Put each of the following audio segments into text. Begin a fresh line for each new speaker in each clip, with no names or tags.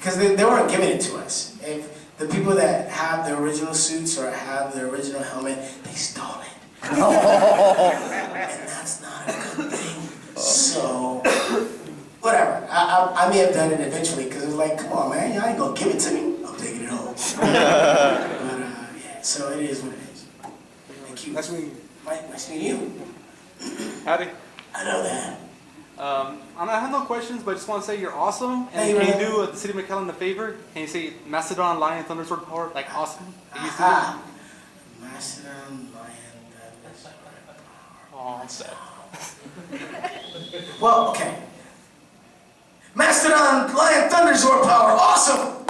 because they weren't giving it to us. If the people that have the original suits or have the original helmet, they stole it. And that's not a good thing. So, whatever. I may have done it eventually because it was like, come on, man, y'all ain't gonna give it to me. I'm taking it home. But yeah, so it is what it is. Thank you.
Nice meeting you.
Nice meeting you.
Howdy.
I know that.
I have no questions, but I just want to say you're awesome. And
Hey,
can
man.
you do the city of McAllen a favor? Can you say Mastodon, Lion, Thundersword Power? Like awesome. Can you
Aha. Mastodon, Lion,
Oh, sad.
well, okay. Mastodon, Lion, Thundersword Power, awesome!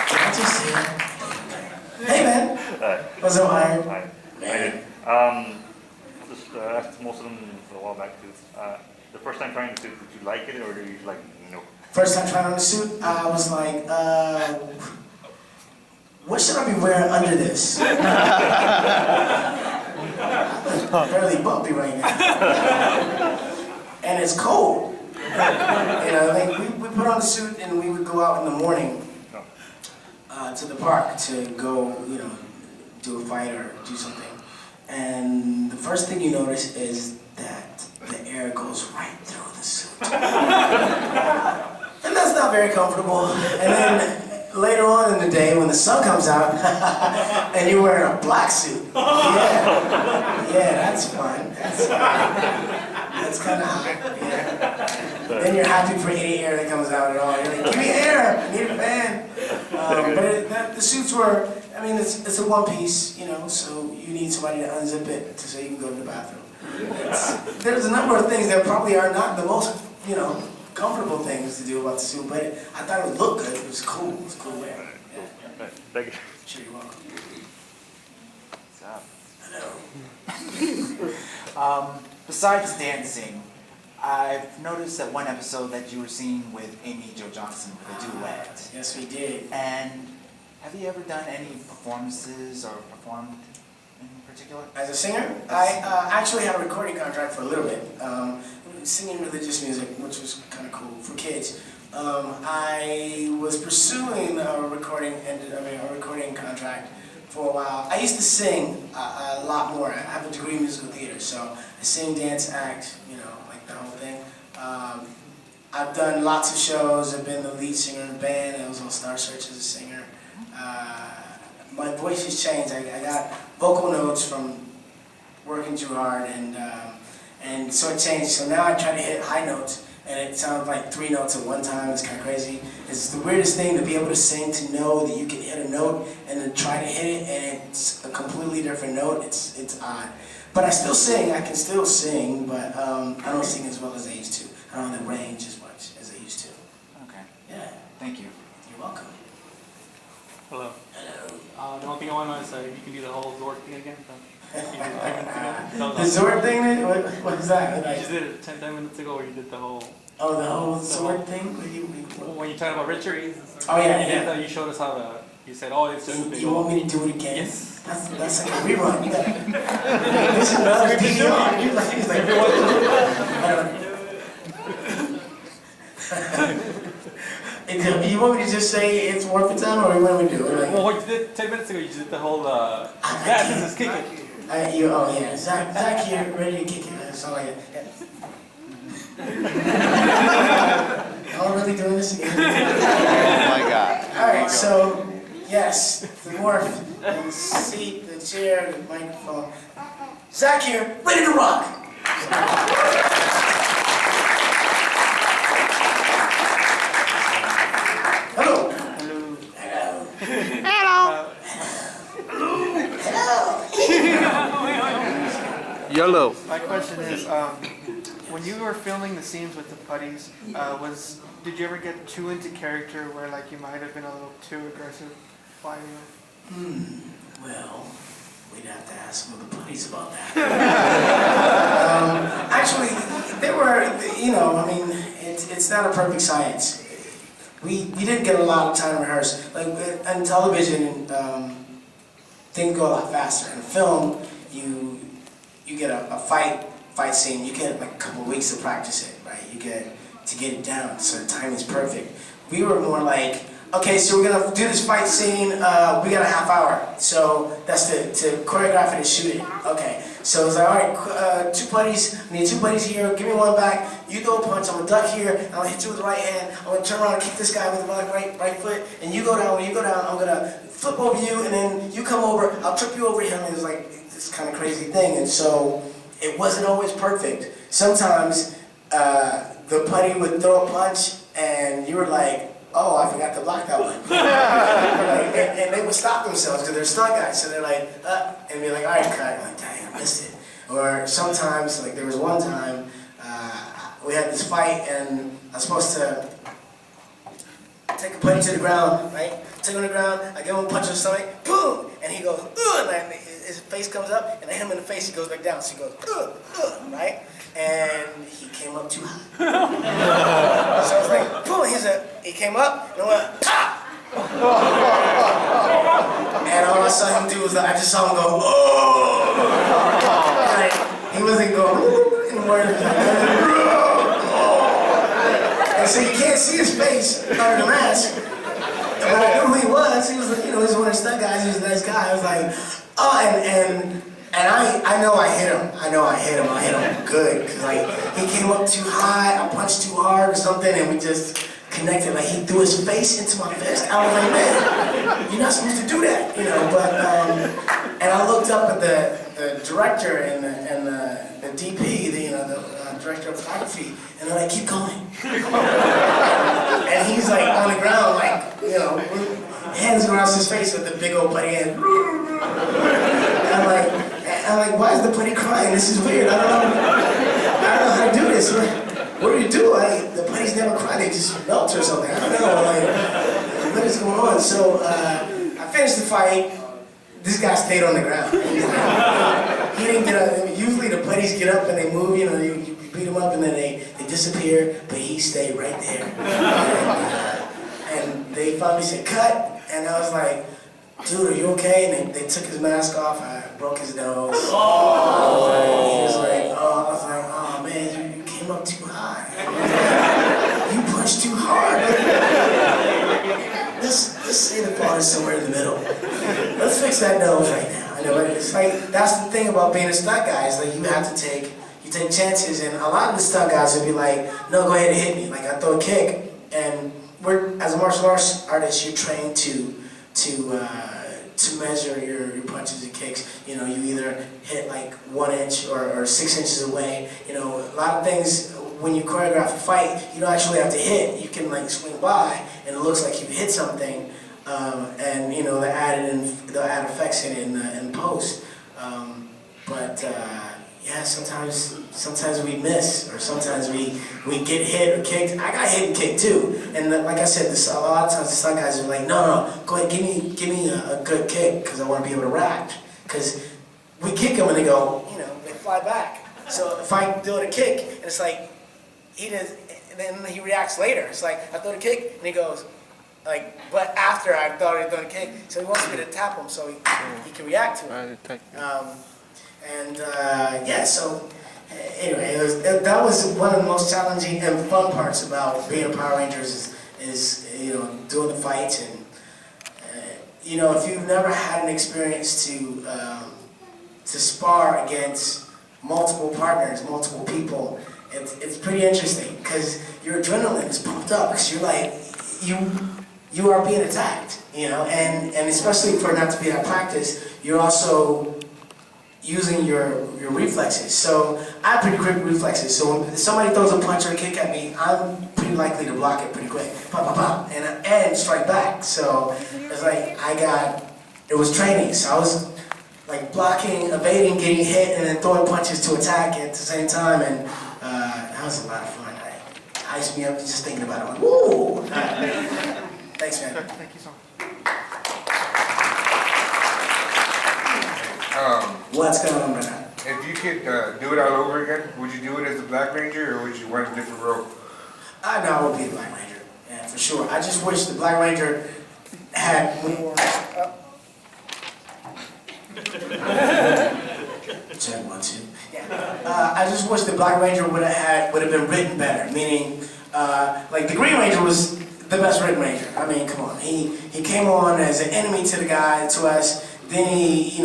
Can I just say it? Hey, man. What's up, Iron?
Hi.
Man.
Just asked most of them a while back. The first time trying the suit, did you like it or did you like no?
First time trying on the suit, I was like, what should I be wearing under this? I'm fairly bumpy right now. And it's cold. You know, like we put on the suit and we would go out in the morning to the park to go, you know, do a fight or do something. And the first thing you notice is that the air goes right through the suit. And that's not very comfortable. And then later on in the day when the sun comes out and you're wearing a black suit. Yeah, that's fun. That's kind of hot. Yeah. Then you're happy for any air that comes out at all. You're like, give me air, I need a fan. But the suits were, I mean, it's a one piece, you know, so you need somebody to unzip it so you can go to the bathroom. There's a number of things that probably are not the most, you know, comfortable things to do about the suit, but I thought it would look good. It was cool. It was cool wear. Yeah.
Thank you.
Sure, you're welcome.
Hello. Besides dancing, I've noticed that one episode that you were seen with Amy Jo Johnson with a duet.
Yes, we did.
And have you ever done any performances or performed in particular?
As a singer, I actually had a recording contract for a little bit, singing religious music, which was kind of cool for kids. I was pursuing a recording contract for a while. I used to sing a lot more. I have a degree in musical theater, so I sing, dance, act, you know, like the whole thing. I've done lots of shows. I've been the lead singer in a band. I was on Star Search as a singer. My voice has changed. I got vocal notes from working too hard, and so it changed. So now I try to hit high notes, and it sounds like 3 notes at one time. It's kind of crazy. It's the weirdest thing to be able to sing, to know that you can hit a note and then try to hit it, and it's a completely different note. It's odd. But I still sing. I can still sing, but I don't sing as well as I used to. I don't have the range as much as I used to.
Okay.
Yeah.
Thank you.
You're welcome.
Hello.
Hello.
The one thing I want to know is you can do the whole Zord thing again.
The Zord thing? What is that?
You just did it 10 minutes ago, where you did the whole.
Oh, the whole Zord thing?
When you talked about Richard.
Oh yeah.
You showed us how you said, oh, it's just a big.
You want me to do it again?
Yes.
That's like a rerun. You gotta. This is another DVR. He's like, you want me to just say it's worth the time, or what do we do? Like,
well, what you did 10 minutes ago, you just did the whole. This is kicking.
Oh yeah, Zach here, ready to kick it. That's all I got. Am I really doing this again?
Oh my God.
All right, so yes, the morph, the seat, the chair, the microphone. Zach here, ready to rock. Hello. Hello.
YOLO. My question is, when you were filming the scenes with the putties, did you ever get too into character where like you might have been a little too aggressive fighting?
Well, we'd have to ask some of the putties about that. Actually, they were, you know, I mean, it's not a perfect science. We didn't get a lot of time to rehearse. Like on television, things go a lot faster. In film, you get a fight fight scene, you get like a couple of weeks to practice it, right? You get to get it down, so the timing's perfect. We were more like, okay, so we're gonna do this fight scene, we got a half hour, so that's to choreograph it and shoot it. Okay, so it's like, all right, two buddies, I need two buddies here, give me one back, you throw a punch, I'm gonna duck here, and I'm gonna hit you with the right hand, I'm gonna turn around and kick this guy with the right foot, and you go down, when you go down, I'm gonna flip over you, and then you come over, I'll trip you over him, and it's like this kind of crazy thing, and so it wasn't always perfect. Sometimes the putty would throw a punch, and you were like, oh, I forgot to block that one. and they would stop themselves because they're stunt guys. So they're like, and be like, all right, cut. I'm like, dang, I missed it. Or sometimes, like there was one time, we had this fight and I was supposed to take a punch to the ground, right? Take him to the ground, I give him a punch in the stomach, boom! And he goes, ugh! And his face comes up, and I hit him in the face, he goes back down. So he goes, ugh, ugh, right? And he came up too high. So I was like, boom! He came up, and I went, pop! And all I saw him do was, I just saw him go, oh! Like, he wasn't going anymore. And so you can't see his face under the mask. But I knew who he was. He was, he was one of the stunt guys. He was a nice guy. I was like, oh, and I know I hit him. I hit him good. Because like, he came up too high, I punched too hard or something, and we just connected. Like, he threw his face into my fist. I was like, man, you're not supposed to do that, but, and I looked up at the director and the DP, the director of photography, and they're like, keep going. And he's like on the ground, like, hands across his face with the big old putty hand. And I'm like, why is the putty crying? This is weird. I don't know how to do this. What do you do? The putties never cry, they just melt or something. I don't know. What is going on? So I finished the fight. This guy stayed on the ground. He didn't get up. Usually the putties get up and they move. You beat them up and then they disappear. But he stayed right there. And they finally said, cut. And I was like, dude, are you okay? And they took his mask off. I broke his nose. Oh. He was like, oh, I was like, oh man, you came up too high. You punched too hard. Let's say the fault is somewhere in the middle. Let's fix that nose right now. I know it's like, that's the thing about being a stunt guy, is like you take chances, and a lot of the stunt guys would be like, no, go ahead and hit me. Like I throw a kick, and as a martial arts artist, you're trained to measure your punches and kicks. You either hit like 1 inch or 6 inches away. A lot of things, when you choreograph a fight, you don't actually have to hit. You can like swing by, and it looks like you hit something, and they'll add effects in post. Yeah, sometimes we miss, or sometimes we get hit or kicked. I got hit and kicked too, and like I said, a lot of times the stunt guys are like, no, go ahead, give me a good kick, because I want to be able to react. Because we kick them and they go, they fly back. So if I do a kick, and it's like, he does, and then he reacts later. It's like, I throw the kick, and he goes, like, but after I thought he'd done a kick, so he wants me to tap him so he can react to it. So anyway, that was one of the most challenging and fun parts about being a Power Rangers is doing the fights, and if you've never had an experience to spar against multiple partners, multiple people, it's pretty interesting, because your adrenaline is pumped up, because you're like, you are being attacked, and especially for not to be at practice, you're also using your reflexes. So I have pretty quick reflexes. So when somebody throws a punch or a kick at me, I'm pretty likely to block it pretty quick. Pop, pop, pop, and strike back. So it's like it was training. So I was like blocking, evading, getting hit, and then throwing punches to attack at the same time. And that was a lot of fun. It iced me up just thinking about it. Like, woo! Thanks, man.
Thank you so much.
What's going on right now?
If you could do it all over again, would you do it as a Black Ranger, or would you want a different role?
No, I would be the Black Ranger. Yeah, for sure. I just wish the Black Ranger had more. Check 1, 2. I just wish the Black Ranger would have been written better. Meaning, like the Green Ranger was the best written Ranger. I mean, come on. He came on as an enemy to us. Then he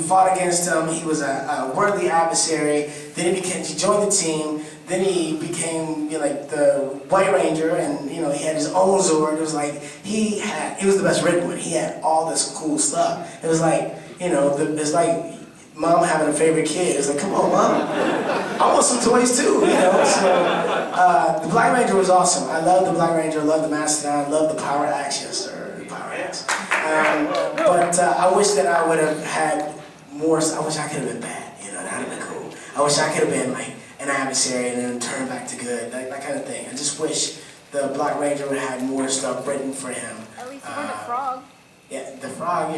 fought against him. He was a worthy adversary. Then he joined the team. Then he became like the White Ranger, and he had his own Zord. It was like he was the best written one. He had all this cool stuff. It was like it's like mom having a favorite kid. It's like, come on, mom, I want some toys too. So the Black Ranger was awesome. I love the Black Ranger. I love the Mastodon. I love the Power Axe. Yes, sir, the Power Axe. But I wish that I would have had more. I wish I could have been bad. That'd have been cool. I wish I could have been like an adversary and then turn back to good, that kind of thing. I just wish the Black Ranger would have had more stuff written for him.
At least you weren't a frog.
Yeah, the frog,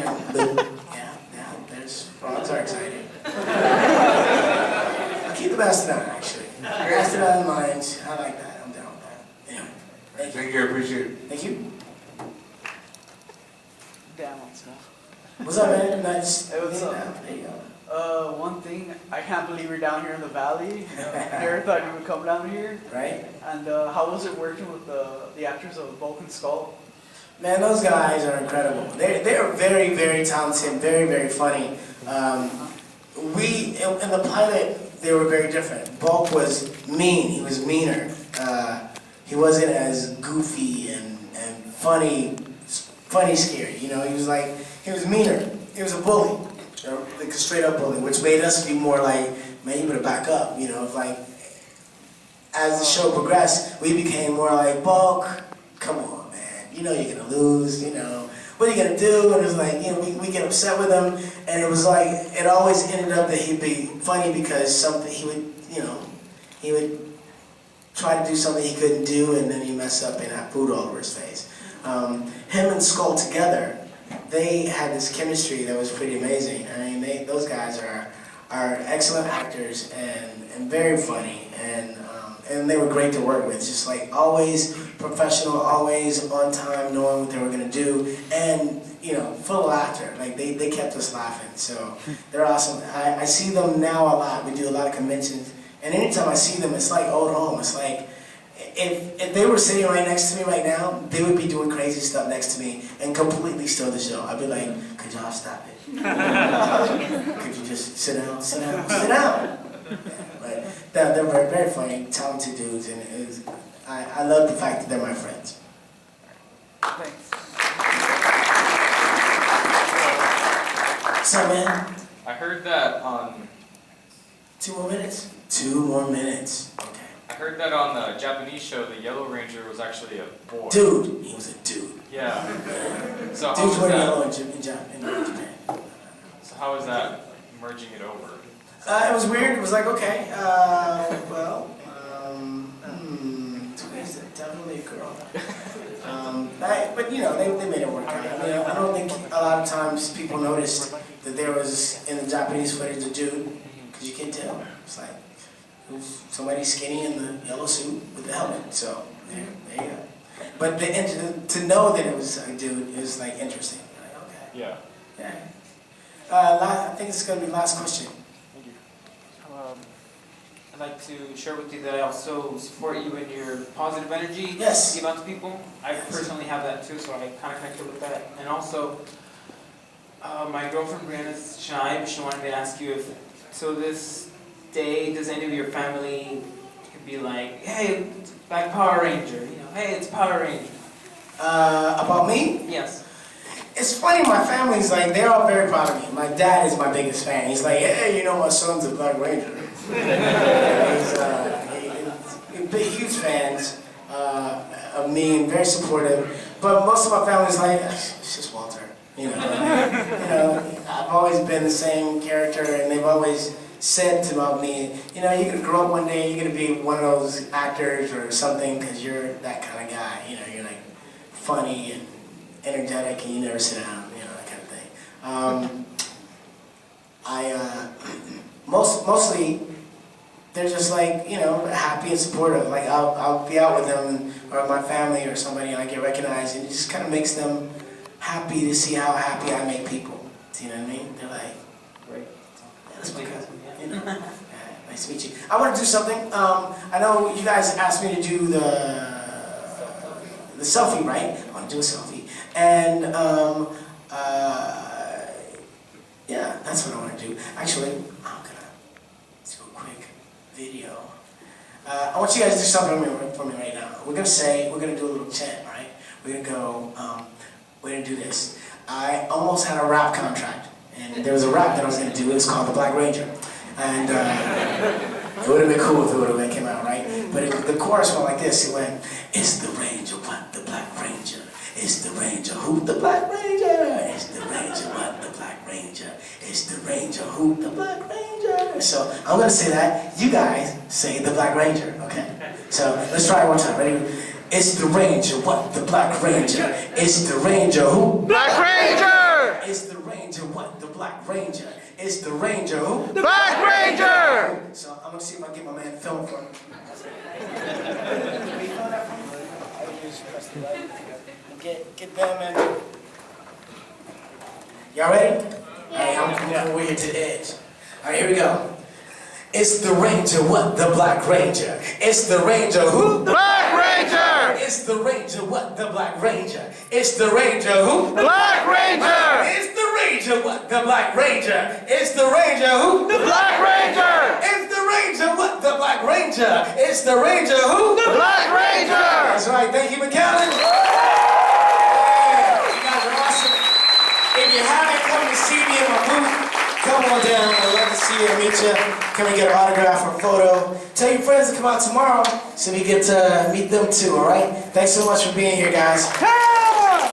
there's frogs are exciting. I'll keep the Mastodon, actually. Mastodon lines, I like that, I'm down with that. Anyway,
Thank you, I appreciate it.
Thank you.
Damn, what's up?
What's up, man? Nice.
Hey, what's up?
There you go.
One thing, I can't believe you're down here in the valley. Never thought you would come down here.
Right?
And how was it working with the actors of Bulk and Skull?
Man, those guys are incredible. They're very, very talented, very, very funny. In the pilot, they were very different. Bulk was mean. He was meaner. He wasn't as goofy and funny scary. He was meaner. He was a bully, like a straight up bully, which made us be more like, man, you better back up. As the show progressed, we became more like, Bulk, come on. You're gonna lose, what are you gonna do? And it was like, we get upset with him, and it was like, it always ended up that he'd be funny because he would try to do something he couldn't do, and then he'd mess up and have food all over his face. Him and Skull together, they had this chemistry that was pretty amazing. I mean, those guys are excellent actors and very funny, and they were great to work with. Just like always professional, always on time, knowing what they were gonna do, and full of laughter. Like they kept us laughing. So they're awesome. I see them now a lot. We do a lot of conventions, and anytime I see them, it's like old home. It's like if they were sitting right next to me right now, they would be doing crazy stuff next to me and completely steal the show. I'd be like, could y'all stop it? Could you just sit down? But they're very, very funny, talented dudes, and I love the fact that they're my friends.
Thanks.
So, man,
I heard that on
2 more minutes? 2 more minutes. Okay.
I heard that on the Japanese show, the Yellow Ranger was actually a boy.
Dude, he was a dude.
Yeah. So how
Dudes
was
wear
that?
yellow in Japan.
So how was that merging it over?
It was weird. It was like, okay, Twice definitely a girl. But they made it work out. I don't think a lot of times people noticed that there was in the Japanese footage a dude, because you can't tell. It's like it was somebody skinny in the yellow suit with the helmet. So there you go. But to know that it was a dude is like interesting. Like, okay.
Yeah.
Yeah. I think it's going to be the last question.
Thank you. I'd like to share with you that I also support you in your positive energy
Yes.
you give out to people. I personally have that too, so I kind of connected with that. And also, my girlfriend Brianna's shy, but she wanted me to ask you if, so this day, does any of your family be like, hey, it's Black Power Ranger, hey, it's Power Ranger.
About me?
Yes.
It's funny, my family's like, they're all very proud of me. My dad is my biggest fan. He's like, hey, my son's a Black Ranger. He's huge fans of me and very supportive. But most of my family's like, it's just Walter. I've always been the same character, and they've always said about me, you're going to grow up one day, you're going to be one of those actors or something, because you're that kind of guy. You're like funny and energetic, and you never sit down, that kind of thing. Mostly, they're just like, happy and supportive. Like I'll be out with them or my family or somebody, and I get recognized, and it just kind of makes them happy to see how happy I make people. Do you know what I mean? They're like,
Great.
that's my cousin. Yeah. You know. Nice to meet you. I want to do something. I know you guys asked me to do the selfie, right? I want to do a selfie. And yeah, that's what I want to do. Actually, I'm gonna do a quick video. I want you guys to do something for me right now. We're gonna do a little chant, right? We're gonna go, we're gonna do this. I almost had a rap contract, and there was a rap that I was gonna do. It was called The Black Ranger. And it would have been cool if it would have came out, right? But the chorus went like this. It went, it's the Ranger, what? The Black Ranger. It's the Ranger, who? The Black Ranger. It's the Ranger, what? The Black Ranger. It's the Ranger, who? The Black Ranger. So I'm gonna say that. You guys say the Black Ranger, okay? So let's try it one time. Ready? It's the Ranger, what? The Black Ranger. It's the Ranger, who? Black Ranger. It's the Ranger, what? The Black Ranger. It's the Ranger, who? The Black Ranger. So I'm gonna see if I can get my man to film for me. Get them in. Y'all ready? Alright, I'm coming over here to the edge. Alright, here we go. It's the Ranger, what? The Black Ranger. It's the Ranger, who? The Black Ranger! It's the Ranger, what? The Black Ranger. It's the Ranger, who? The Black Ranger! It's the Ranger, what? The Black Ranger. It's the Ranger, who? The Black Ranger! It's the Ranger, what? The Black Ranger. It's the Ranger, who? The Black Ranger! That's right, thank you, McAllen. Yeah, you guys are awesome. If you haven't come to see me in my booth, come on down. I'd love to see you and meet you. Come and get an autograph or a photo. Tell your friends to come out tomorrow so we get to meet them too, alright? Thanks so much for being here, guys.